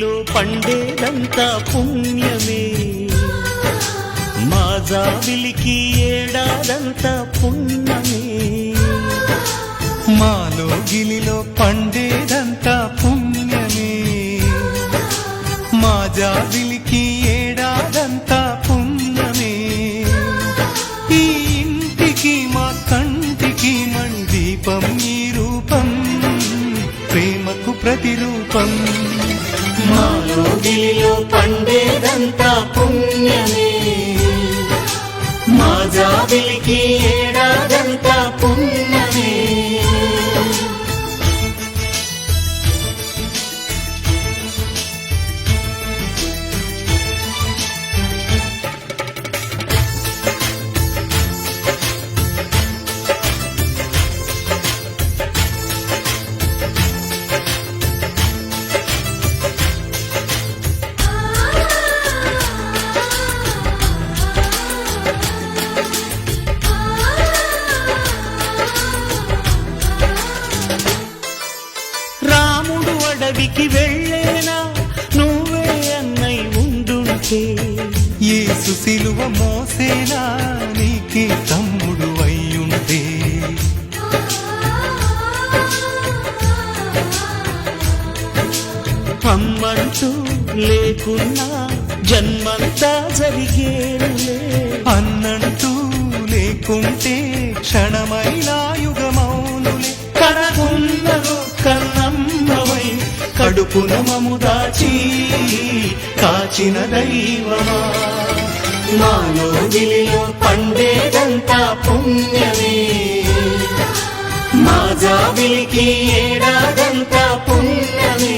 లోగిలిలో పండేదంతా పుణ్యమే, మా జాబిలికి ఏడాదంతా పుణ్యమే. మా లోగిలిలో పండేదంతా పుణ్యమే, మా జాబిలికి ఏడాదంతా పుణ్యమే. ఈ ఇంటికి మా కంటికి మణి దీపం ఈ రూపం, ప్రేమకు ప్రతిరూపం. మా లోగిలిలో పండేదంతా పుణ్యమే, మా జాబిలికి ఏడాదంతా పుణ్యమే. అడవికి వెళ్ళేనా నువ్వే అన్నై ఉండుంటే, యేసు సిలువ మోసేనా నీకే తమ్ముడు అయ్యుంటే. అమ్మంటూ లేకున్నా జన్మంతా జరిగేనులే, అన్నంటూ లేకుంటే క్షణమైనా యుగమౌనులే. కడగున్నదో కన్నమ్మవై కడుపున మము దాచి కాచిన దైవమా, మా లోగిలిలో పండేదంతా పుణ్యమే, మా జాబిలికి ఏడాదంతా పుణ్యమే.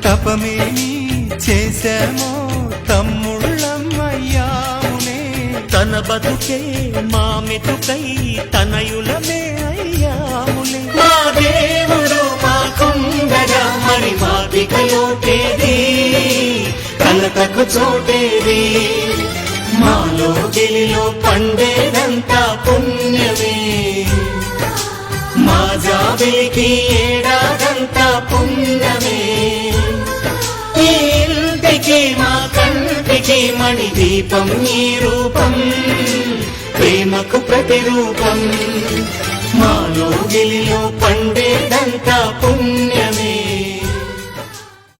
తపమేమి చేశామో తమ్ముళ్ళమ్మయ్యామునే, తన బతుకే మా మెతుకై తనయులమే అయ్యాములే. మా దేవుడు మాకుండగా మరి మాదికయోటేది, కలతకు చోటేది, మా లోగిలిలో పండేదంతా పుణ్యమే, మా జాబిలికి ఏడాదంతా పుణ్యమే. ఈ ఇంటికి మా కంటికి మణి దీపం ఈ రూపం, ప్రేమకు ప్రతిరూపం, మా లోగిలిలో పండేదంతా పుణ్యం.